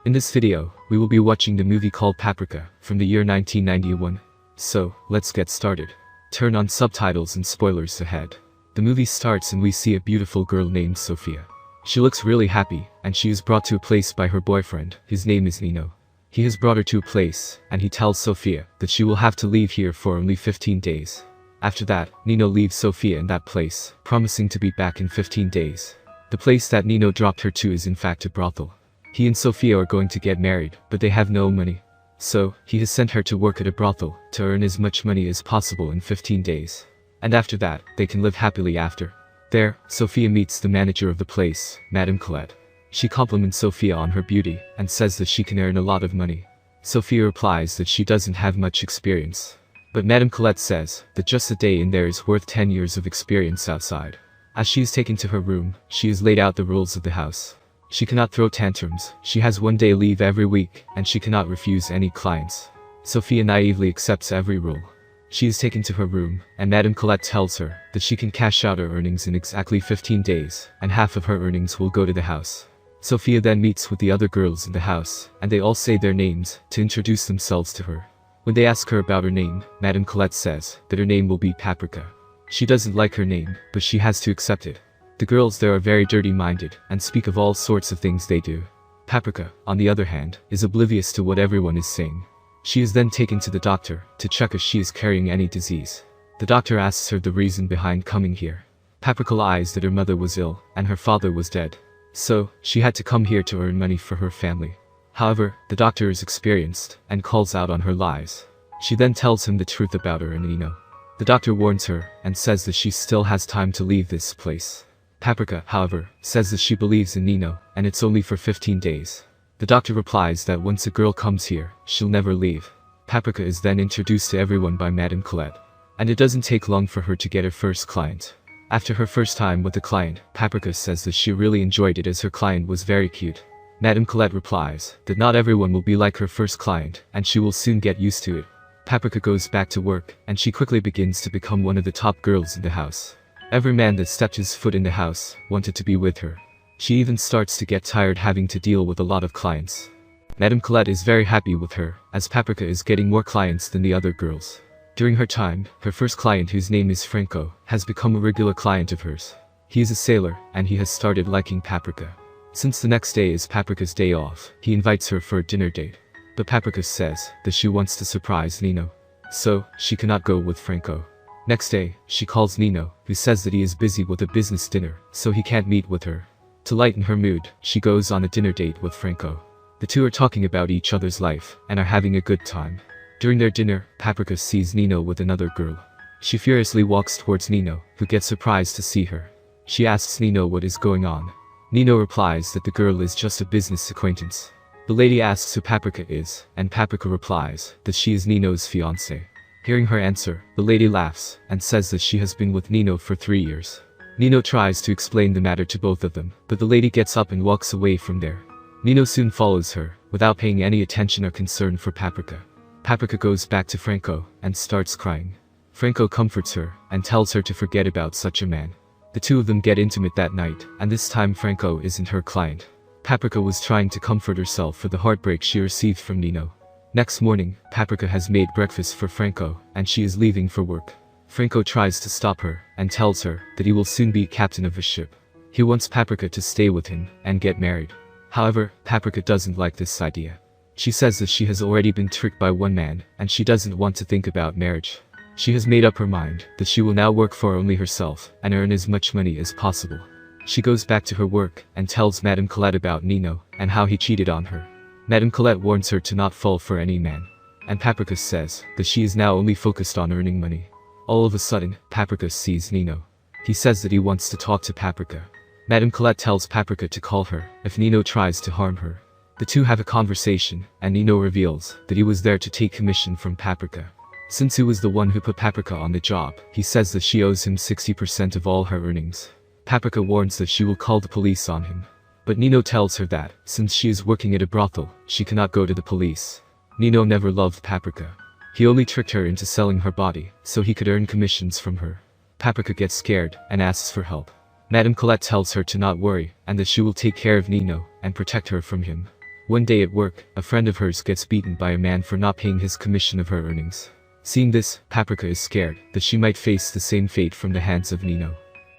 In this video, we will be watching the movie called Paprika from the year 1991. So, let's get started. Turn on subtitles and spoilers ahead. The movie starts and we see a beautiful girl named Sophia. She looks really happy, and she is brought to a place by her boyfriend, his name is Nino. He has brought her to a place, and he tells Sophia that she will have to leave here for only 15 days. After that, Nino leaves Sophia in that place, promising to be back in 15 days. The place that Nino dropped her to is in fact a brothel. He and Sophia are going to get married, but they have no money. So, he has sent her to work at a brothel, to earn as much money as possible in 15 days. And after that, they can live happily after. There, Sophia meets the manager of the place, Madame Colette. She compliments Sophia on her beauty, and says that she can earn a lot of money. Sophia replies that she doesn't have much experience. But Madame Colette says that just a day in there is worth 10 years of experience outside. As she is taken to her room, she has laid out the rules of the house. She cannot throw tantrums, she has 1 day leave every week, and she cannot refuse any clients. Sophia naively accepts every rule. She is taken to her room, and Madame Colette tells her that she can cash out her earnings in exactly 15 days, and half of her earnings will go to the house. Sophia then meets with the other girls in the house, and they all say their names to introduce themselves to her. When they ask her about her name, Madame Colette says that her name will be Paprika. She doesn't like her name, but she has to accept it. The girls there are very dirty-minded, and speak of all sorts of things they do. Paprika, on the other hand, is oblivious to what everyone is saying. She is then taken to the doctor, to check if she is carrying any disease. The doctor asks her the reason behind coming here. Paprika lies that her mother was ill, and her father was dead. So, she had to come here to earn money for her family. However, the doctor is experienced, and calls out on her lies. She then tells him the truth about her and Nino. The doctor warns her, and says that she still has time to leave this place. Paprika, however, says that she believes in Nino, and it's only for 15 days. The doctor replies that once a girl comes here, she'll never leave. Paprika is then introduced to everyone by Madame Colette. And it doesn't take long for her to get her first client. After her first time with the client, Paprika says that she really enjoyed it as her client was very cute. Madame Colette replies that not everyone will be like her first client, and she will soon get used to it. Paprika goes back to work, and she quickly begins to become one of the top girls in the house. Every man that stepped his foot in the house wanted to be with her. She even starts to get tired having to deal with a lot of clients. Madame Colette is very happy with her, as Paprika is getting more clients than the other girls. During her time, her first client, whose name is Franco, has become a regular client of hers. He is a sailor, and he has started liking Paprika. Since the next day is Paprika's day off, he invites her for a dinner date. But Paprika says that she wants to surprise Nino. So, she cannot go with Franco. Next day, she calls Nino, who says that he is busy with a business dinner, so he can't meet with her. To lighten her mood, she goes on a dinner date with Franco. The two are talking about each other's life, and are having a good time. During their dinner, Paprika sees Nino with another girl. She furiously walks towards Nino, who gets surprised to see her. She asks Nino what is going on. Nino replies that the girl is just a business acquaintance. The lady asks who Paprika is, and Paprika replies that she is Nino's fiancée. Hearing her answer, the lady laughs, and says that she has been with Nino for 3 years. Nino tries to explain the matter to both of them, but the lady gets up and walks away from there. Nino soon follows her, without paying any attention or concern for Paprika. Paprika goes back to Franco, and starts crying. Franco comforts her, and tells her to forget about such a man. The two of them get intimate that night, and this time Franco isn't her client. Paprika was trying to comfort herself for the heartbreak she received from Nino. Next morning, Paprika has made breakfast for Franco, and she is leaving for work. Franco tries to stop her, and tells her that he will soon be captain of a ship. He wants Paprika to stay with him, and get married. However, Paprika doesn't like this idea. She says that she has already been tricked by one man, and she doesn't want to think about marriage. She has made up her mind that she will now work for only herself, and earn as much money as possible. She goes back to her work, and tells Madame Colette about Nino, and how he cheated on her. Madame Colette warns her to not fall for any man. And Paprika says that she is now only focused on earning money. All of a sudden, Paprika sees Nino. He says that he wants to talk to Paprika. Madame Colette tells Paprika to call her if Nino tries to harm her. The two have a conversation, and Nino reveals that he was there to take commission from Paprika. Since he was the one who put Paprika on the job, he says that she owes him 60% of all her earnings. Paprika warns that she will call the police on him. But Nino tells her that, since she is working at a brothel, she cannot go to the police. Nino never loved Paprika. He only tricked her into selling her body, so he could earn commissions from her. Paprika gets scared, and asks for help. Madame Colette tells her to not worry, and that she will take care of Nino, and protect her from him. One day at work, a friend of hers gets beaten by a man for not paying his commission of her earnings. Seeing this, Paprika is scared that she might face the same fate from the hands of Nino.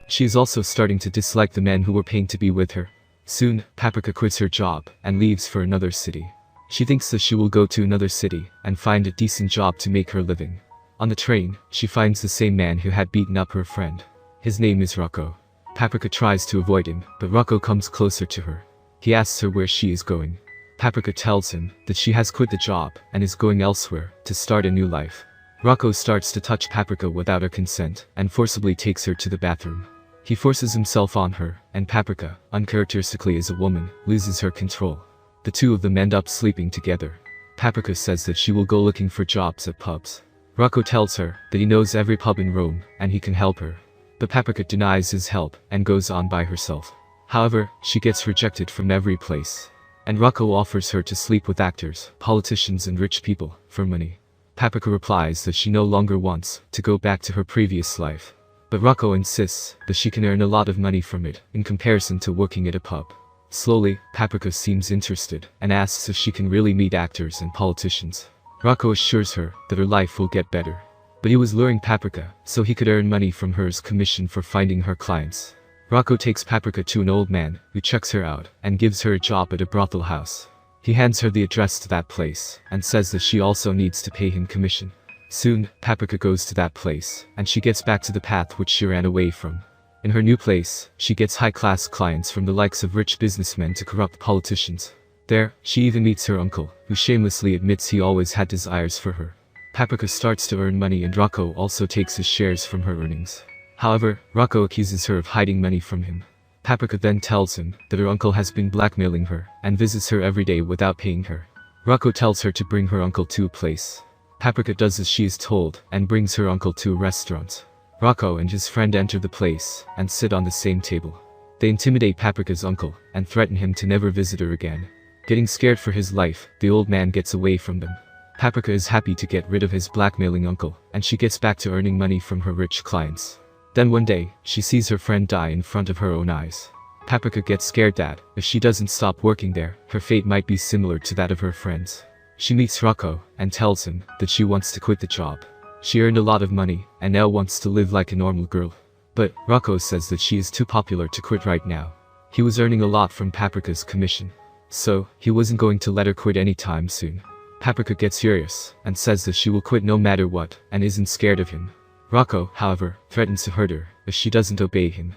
She is also starting to dislike the men who were paying to be with her. Soon, Paprika quits her job and leaves for another city. She thinks that she will go to another city and find a decent job to make her living. On the train, she finds the same man who had beaten up her friend. His name is Rocco. Paprika tries to avoid him, but Rocco comes closer to her. He asks her where she is going. Paprika tells him that she has quit the job and is going elsewhere to start a new life. Rocco starts to touch Paprika without her consent and forcibly takes her to the bathroom. He forces himself on her, and Paprika, uncharacteristically as a woman, loses her control. The two of them end up sleeping together. Paprika says that she will go looking for jobs at pubs. Rocco tells her that he knows every pub in Rome and he can help her. But Paprika denies his help and goes on by herself. However, she gets rejected from every place. And Rocco offers her to sleep with actors, politicians and rich people, for money. Paprika replies that she no longer wants to go back to her previous life. But Rocco insists that she can earn a lot of money from it, in comparison to working at a pub. Slowly, Paprika seems interested, and asks if she can really meet actors and politicians. Rocco assures her that her life will get better. But he was luring Paprika, so he could earn money from her as commission for finding her clients. Rocco takes Paprika to an old man, who checks her out, and gives her a job at a brothel house. He hands her the address to that place, and says that she also needs to pay him commission. Soon, Paprika goes to that place, and she gets back to the path which she ran away from. In her new place, she gets high-class clients from the likes of rich businessmen to corrupt politicians. There, she even meets her uncle, who shamelessly admits he always had desires for her. Paprika starts to earn money and Rocco also takes his shares from her earnings. However, Rocco accuses her of hiding money from him. Paprika then tells him that her uncle has been blackmailing her and visits her every day without paying her. Rocco tells her to bring her uncle to a place. Paprika does as she is told and brings her uncle to a restaurant. Rocco and his friend enter the place and sit on the same table. They intimidate Paprika's uncle and threaten him to never visit her again. Getting scared for his life, the old man gets away from them. Paprika is happy to get rid of his blackmailing uncle, and she gets back to earning money from her rich clients. Then one day, she sees her friend die in front of her own eyes. Paprika gets scared that, if she doesn't stop working there, her fate might be similar to that of her friends. She meets Rocco, and tells him that she wants to quit the job. She earned a lot of money, and now wants to live like a normal girl. But, Rocco says that she is too popular to quit right now. He was earning a lot from Paprika's commission. So, he wasn't going to let her quit anytime soon. Paprika gets furious, and says that she will quit no matter what, and isn't scared of him. Rocco, however, threatens to hurt her if she doesn't obey him.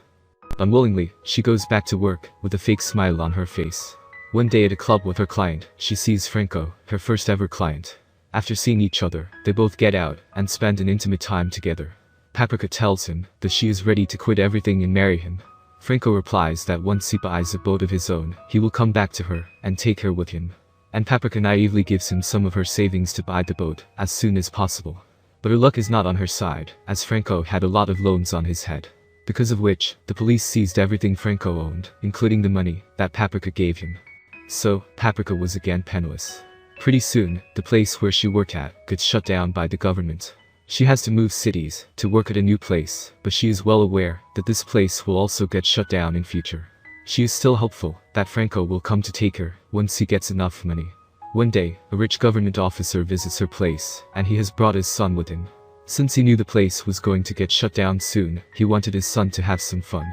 Unwillingly, she goes back to work with a fake smile on her face. One day at a club with her client, she sees Franco, her first ever client. After seeing each other, they both get out and spend an intimate time together. Paprika tells him that she is ready to quit everything and marry him. Franco replies that once he buys a boat of his own, he will come back to her and take her with him. And Paprika naively gives him some of her savings to buy the boat as soon as possible. But her luck is not on her side, as Franco had a lot of loans on his head. Because of which, the police seized everything Franco owned, including the money that Paprika gave him. So, Paprika was again penniless. Pretty soon, the place where she worked at gets shut down by the government. She has to move cities to work at a new place, but she is well aware that this place will also get shut down in future. She is still hopeful that Franco will come to take her once he gets enough money. One day, a rich government officer visits her place, and he has brought his son with him. Since he knew the place was going to get shut down soon, he wanted his son to have some fun.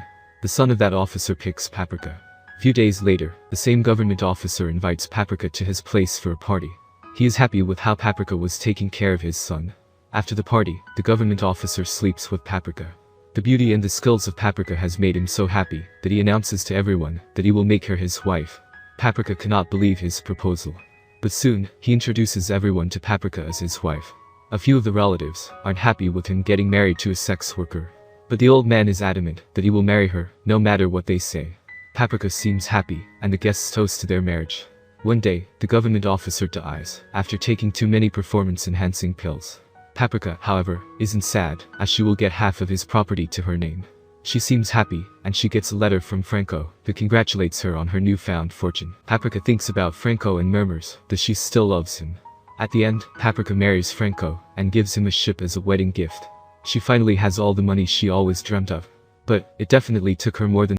The son of that officer picks Paprika. A few days later, the same government officer invites Paprika to his place for a party. He is happy with how Paprika was taking care of his son. After the party, the government officer sleeps with Paprika. The beauty and the skills of Paprika has made him so happy that he announces to everyone that he will make her his wife. Paprika cannot believe his proposal. But soon, he introduces everyone to Paprika as his wife. A few of the relatives aren't happy with him getting married to a sex worker. But the old man is adamant that he will marry her, no matter what they say. Paprika seems happy, and the guests toast to their marriage. One day, the government officer dies, after taking too many performance-enhancing pills. Paprika, however, isn't sad, as she will get half of his property to her name. She seems happy, and she gets a letter from Franco, who congratulates her on her newfound fortune. Paprika thinks about Franco and murmurs that she still loves him. At the end, Paprika marries Franco, and gives him a ship as a wedding gift. She finally has all the money she always dreamt of. But, it definitely took her more than